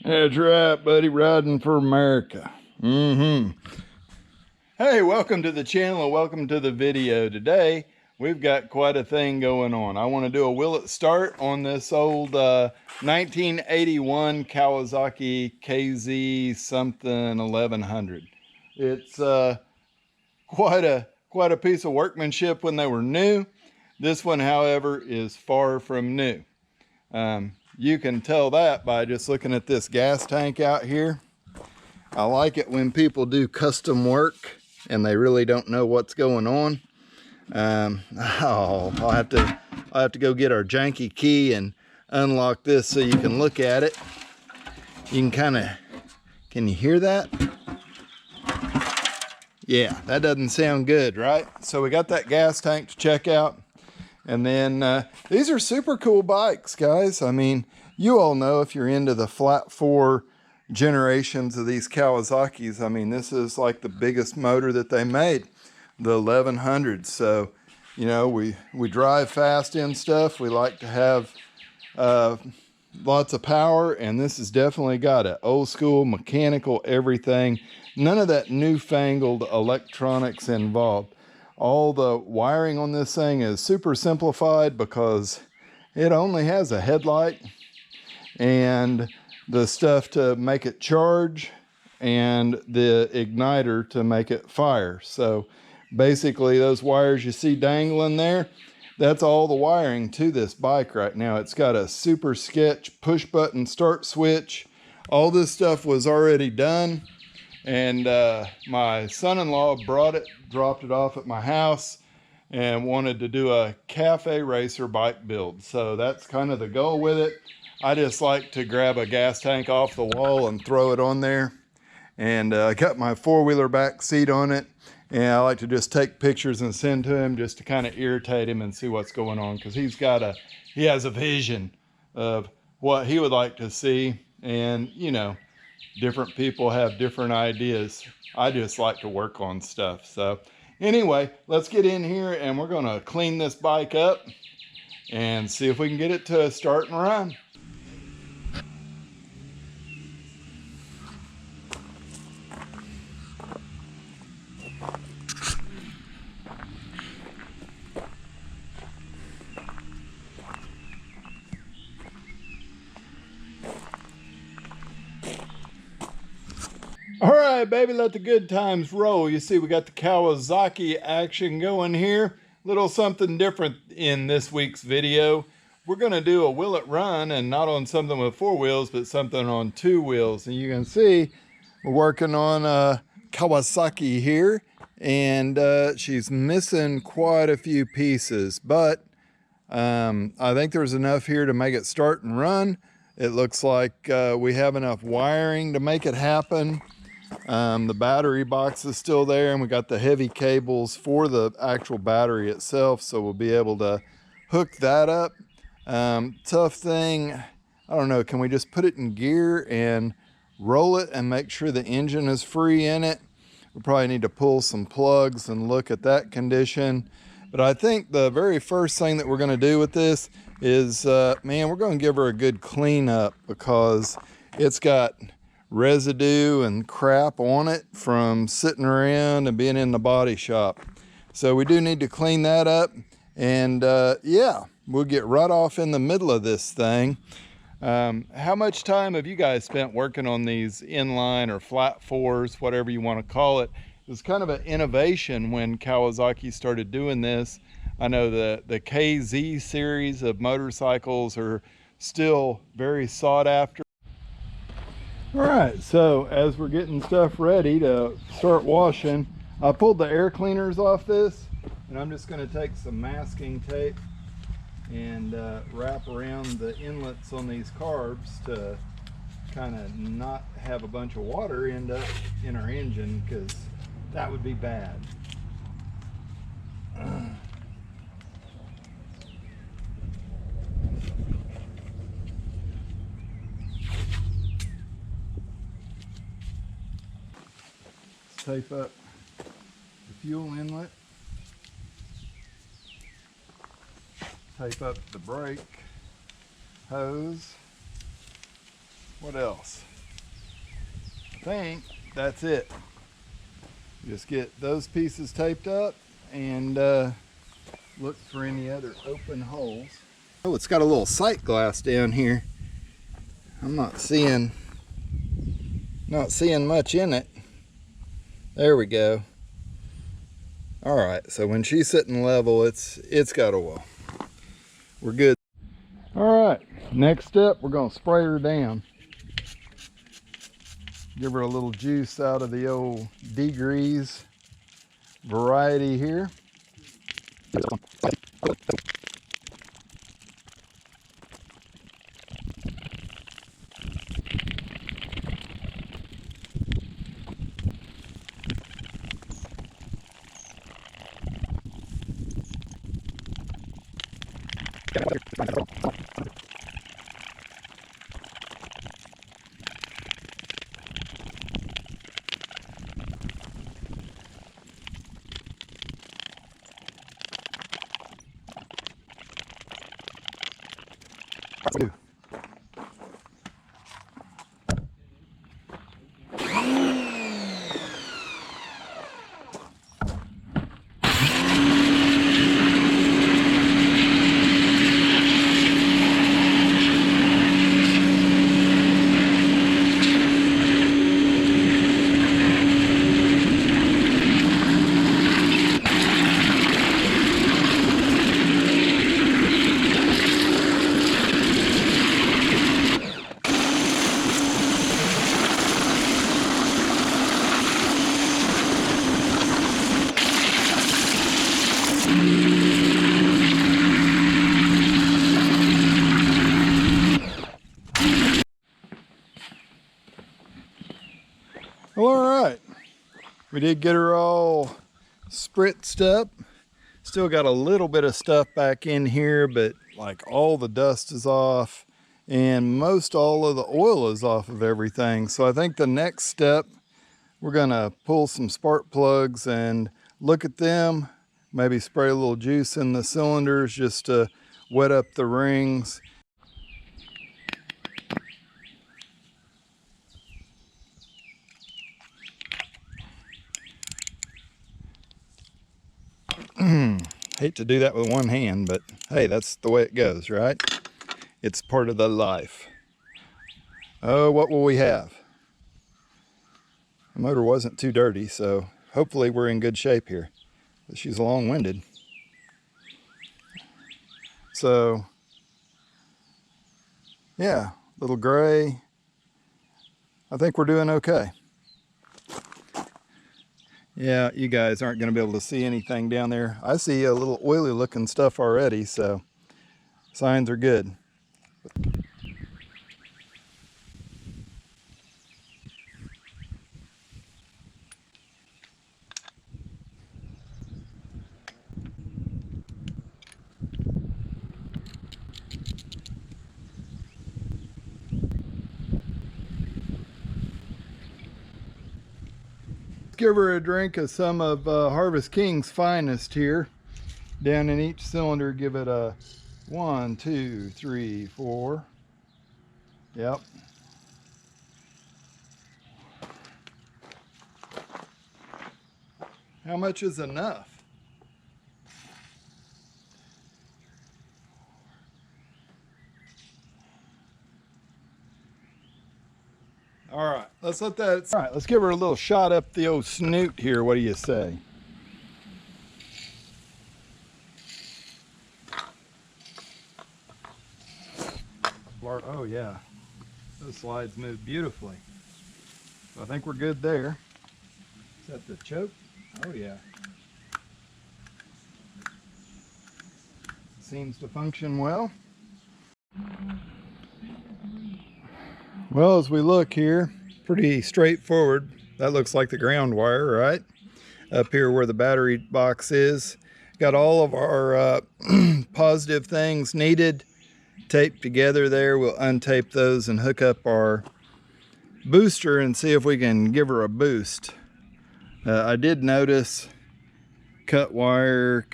That's right, buddy. Riding for America. Hey, welcome to the channel. Welcome to the video. Today, we've got quite a thing going on. I want to do a will it start on this old 1981 Kawasaki KZ something 1100. It's quite a piece of workmanship when they were new. This one, however, is far from new. You can tell that by just looking at this gas tank out here. I like it when people do custom work and they really don't know what's going on. I'll have to go get our janky key and unlock this so you can look at it. You can you hear that? Yeah, that doesn't sound good, right? So we got that gas tank to check out. And then these are super cool bikes, guys. I mean, you all know if you're into the flat four generations of these Kawasaki's, I mean, this is like the biggest motor that they made, the 1100. So, you know, we drive fast in stuff. We like to have lots of power, and this has definitely got it. Old school, mechanical, everything. None of that newfangled electronics involved. All the wiring on this thing is super simplified because it only has a headlight and the stuff to make it charge and the igniter to make it fire. So basically those wires you see dangling there, that's all the wiring to this bike right now. It's got a super sketch push button start switch. All this stuff was already done. And my son-in-law dropped it off at my house and wanted to do a cafe racer bike build. So that's kind of the goal with it. I just like to grab a gas tank off the wall and throw it on there. And I got my four-wheeler back seat on it. And I like to just take pictures and send to him just to kind of irritate him and see what's going on. Because he has a vision of what he would like to see. And, you know, different people have different ideas. I just like to work on stuff. So anyway, let's get in here and we're going to clean this bike up and see if we can get it to start and run. All right, baby, let the good times roll. You see, we got the Kawasaki action going here. Little something different in this week's video. We're going to do a will it run, and not on something with four wheels, but something on two wheels. And you can see we're working on Kawasaki here, and she's missing quite a few pieces, but I think there's enough here to make it start and run. It looks like we have enough wiring to make it happen. The battery box is still there, and we got the heavy cables for the actual battery itself, so we'll be able to hook that up. Tough thing, I don't know, can we just put it in gear and roll it and make sure the engine is free in it? We probably need to pull some plugs and look at that condition. But I think the very first thing that we're going to do with this is, man, we're going to give her a good clean up, because it's got residue and crap on it from sitting around and being in the body shop. So we do need to clean that up, and yeah, we'll get right off in the middle of this thing. How much time have you guys spent working on these inline or flat fours, whatever you want to call it? It was kind of an innovation when Kawasaki started doing this. I know the KZ series of motorcycles are still very sought after. All right, so as we're getting stuff ready to start washing, I pulled the air cleaners off this, and I'm just going to take some masking tape and wrap around the inlets on these carbs to kind of not have a bunch of water end up in our engine, because that would be bad. Tape up the fuel inlet, tape up the brake hose. What else? think that's it. Just get those pieces taped up and look for any other open holes. Oh, it's got a little sight glass down here. I'm not seeing much in it. There we go. All right, so when she's sitting level, it's got oil. We're good. All right, next step, we're gonna spray her down. Give her a little juice out of the old degrease variety here. Well, all right, we did get her all spritzed up. Still got a little bit of stuff back in here, but like all the dust is off and most all of the oil is off of everything. So I think the next step, we're gonna pull some spark plugs and look at them, maybe spray a little juice in the cylinders just to wet up the rings. Hate to do that with one hand, but hey, that's the way it goes, right? It's part of the life. Oh, what will we have? The motor wasn't too dirty, so hopefully we're in good shape here. But she's long-winded. So, yeah, little gray. I think we're doing okay. Yeah, you guys aren't going to be able to see anything down there. I see a little oily looking stuff already, so signs are good. Give her a drink of some of Harvest King's finest here. Down in each cylinder, give it a 1, 2, 3, 4. Yep. How much is enough? All right, let's let that. All right, let's give her a little shot up the old snoot here. What do you say? Oh yeah, those slides move beautifully. So I think we're good there. Is that the choke? Oh yeah. Seems to function well. Well, as we look here, pretty straightforward. That looks like the ground wire, right? Up here where the battery box is. Got all of our positive things needed taped together there. We'll untape those and hook up our booster and see if we can give her a boost. I did notice cut wire.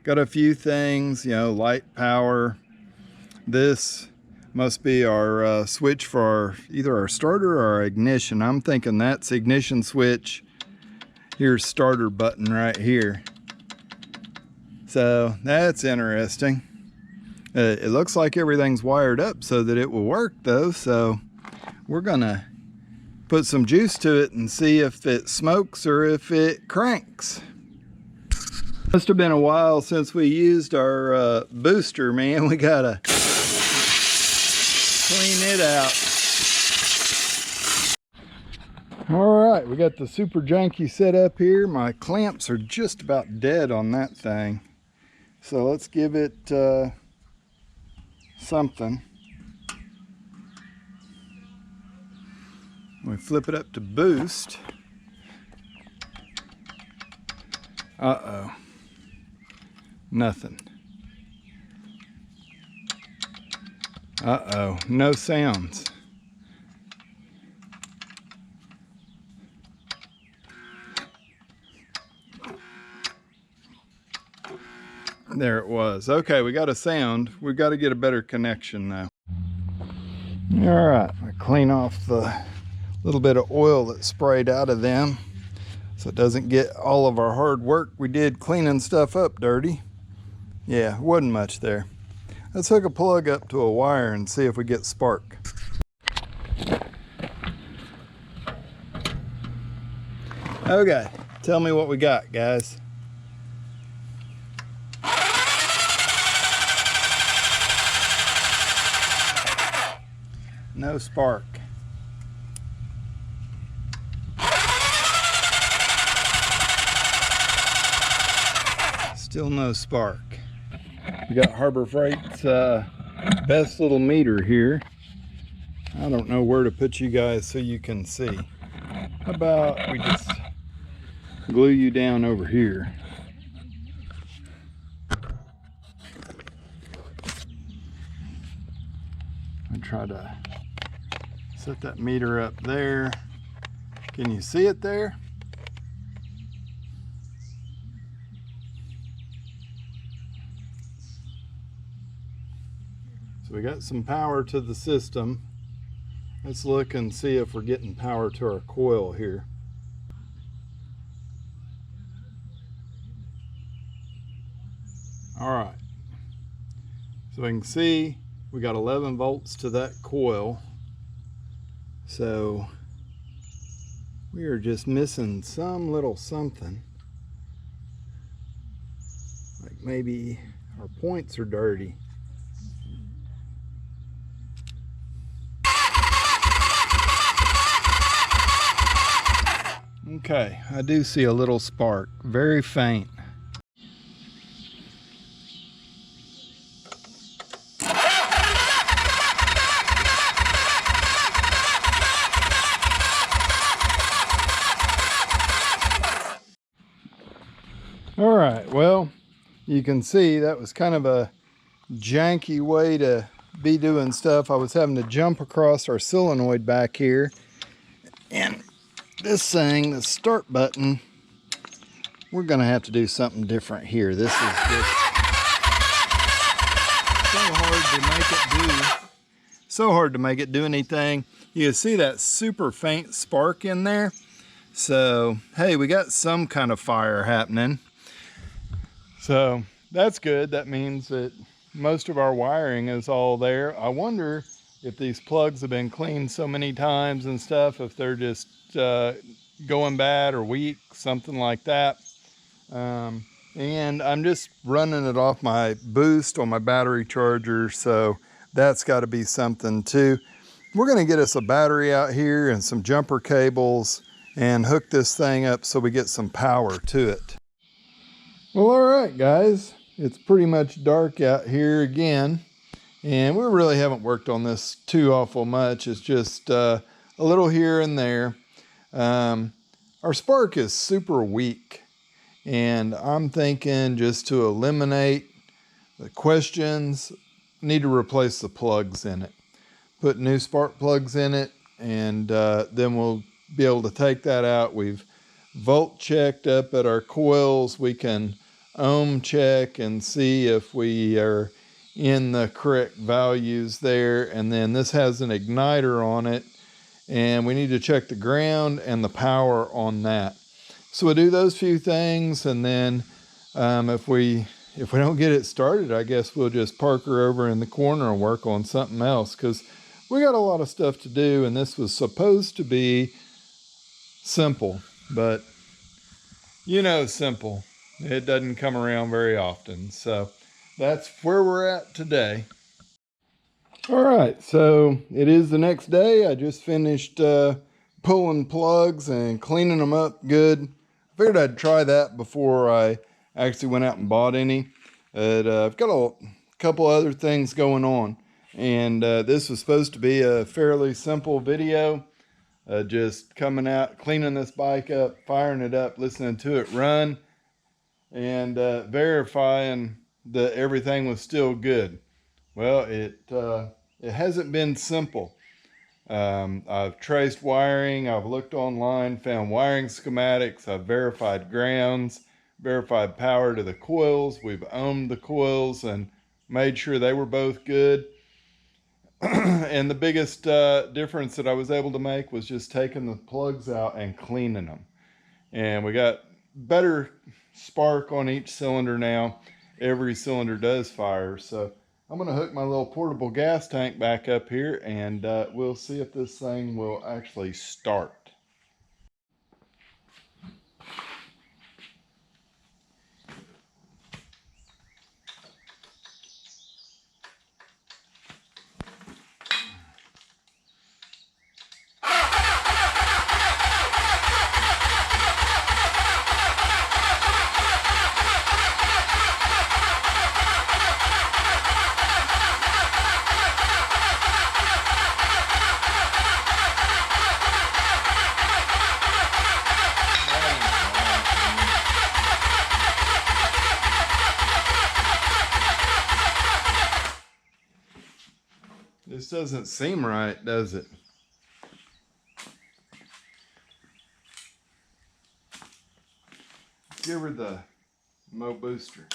Got a few things, you know, light power. This Must be our switch for either our starter or our ignition. I'm thinking that's ignition switch. Here's starter button right here. So that's interesting. It looks like everything's wired up so that it will work though. So we're gonna put some juice to it and see if it smokes or if it cranks. Must have been a while since we used our booster, man. We gotta clean it out. All right, we got the super janky set up here. My clamps are just about dead on that thing. So let's give it something. We flip it up to boost. Uh-oh. Nothing. Uh-oh, no sounds. There it was. Okay, we got a sound. We've got to get a better connection now. All right, I clean off the little bit of oil that sprayed out of them so it doesn't get all of our hard work we did cleaning stuff up dirty. Yeah, wasn't much there. Let's hook a plug up to a wire and see if we get spark. Okay, tell me what we got, guys. No spark. Still no spark. We got Harbor Freight's best little meter here. I don't know where to put you guys so you can see. How about we just glue you down over here? I try to set that meter up there. Can you see it there? So we got some power to the system. Let's look and see if we're getting power to our coil here. All right. So we can see we got 11 volts to that coil. So we are just missing some little something. Like maybe our points are dirty. Okay, I do see a little spark, very faint. All right, well, you can see that was kind of a janky way to be doing stuff. I was having to jump across our solenoid back here, and this thing, the start button, we're gonna have to do something different here. This is just so hard to make it do anything. You can see that super faint spark in there. So, hey, we got some kind of fire happening. So that's good. That means that most of our wiring is all there. I wonder if these plugs have been cleaned so many times and stuff, if they're just going bad or weak, something like that. And I'm just running it off my boost on my battery charger, so that's got to be something too. We're going to get us a battery out here and some jumper cables and hook this thing up so we get some power to it. Well, all right, guys, it's pretty much dark out here again, and we really haven't worked on this too awful much. It's just a little here and there. Our spark is super weak, and I'm thinking just to eliminate the questions, need to replace the plugs in it. Put new spark plugs in it, and then we'll be able to take that out. We've volt checked up at our coils. We can ohm check and see if we are in the correct values there. And then this has an igniter on it, and we need to check the ground and the power on that. So we'll do those few things, and then if we don't get it started, I guess we'll just park her over in the corner and work on something else, because we got a lot of stuff to do, and this was supposed to be simple, but you know, simple, it doesn't come around very often. So that's where we're at today. All right, so it is the next day. I just finished pulling plugs and cleaning them up good. I figured I'd try that before I actually went out and bought any. But I've got a couple other things going on, and this was supposed to be a fairly simple video. Just coming out, cleaning this bike up, firing it up, listening to it run, and verifying that everything was still good. Well, it hasn't been simple. I've traced wiring, I've looked online, found wiring schematics, I've verified grounds, verified power to the coils, we've ohmed the coils and made sure they were both good. And the biggest difference that I was able to make was just taking the plugs out and cleaning them. And we got better spark on each cylinder now. Every cylinder does fire. So I'm going to hook my little portable gas tank back up here, and we'll see if this thing will actually start. This doesn't seem right, does it? Give her the Mo booster.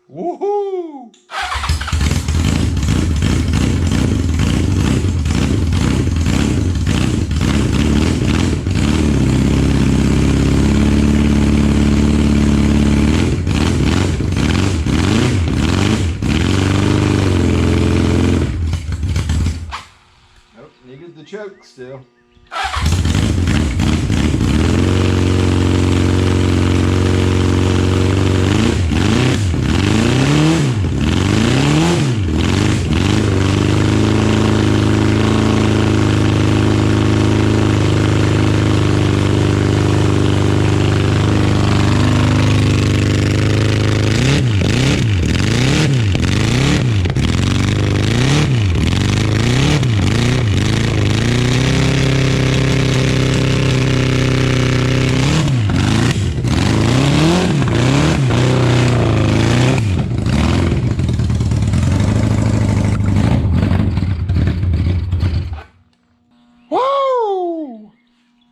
Woohoo! Nope, needed the choke still.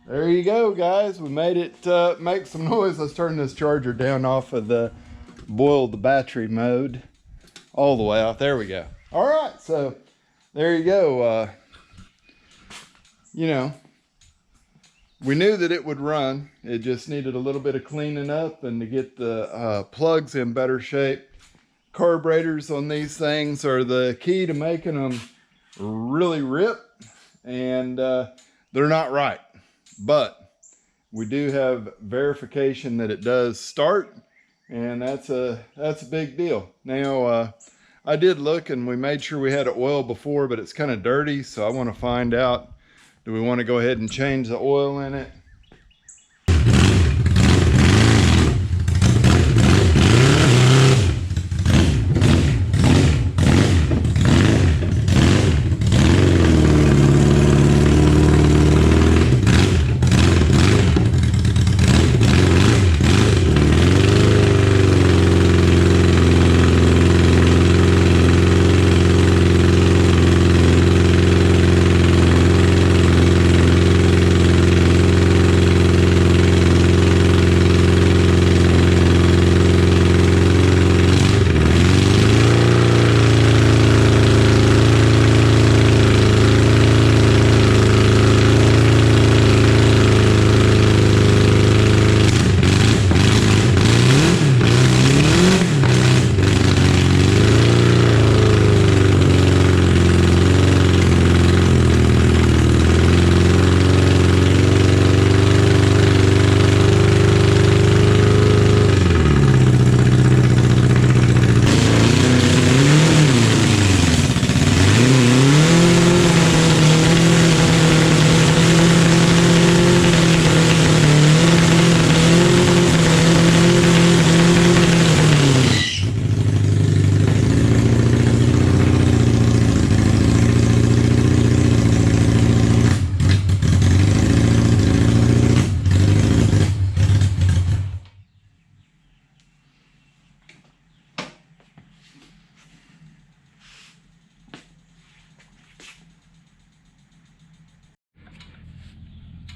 There you go, guys. We made it make some noise. Let's turn this charger down off of the boil the battery mode all the way off. There we go. All right, so there you go. You know, we knew that it would run. It just needed a little bit of cleaning up and to get the plugs in better shape. Carburetors on these things are the key to making them really rip, and they're not right. But we do have verification that it does start, and that's a big deal. Now, I did look and we made sure we had oil before, but it's kind of dirty, so I want to find out, do we want to go ahead and change the oil in it?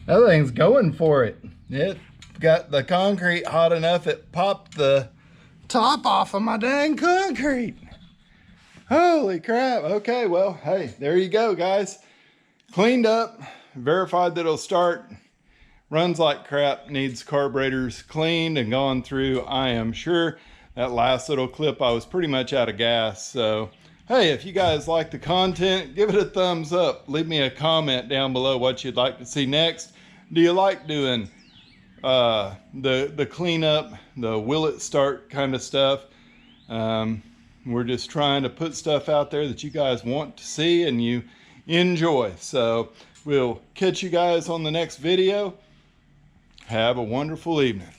That thing's going for it. It got the concrete hot enough, it popped the top off of my dang concrete. Holy crap. Okay, well, hey, there you go, guys. Cleaned up, verified that it'll start. Runs like crap, needs carburetors cleaned and gone through. I am sure that last little clip I was pretty much out of gas. So, hey, if you guys like the content, give it a thumbs up. Leave me a comment down below what you'd like to see next. Do you like doing the cleanup, the will it start kind of stuff? We're just trying to put stuff out there that you guys want to see and you enjoy. So we'll catch you guys on the next video. Have a wonderful evening.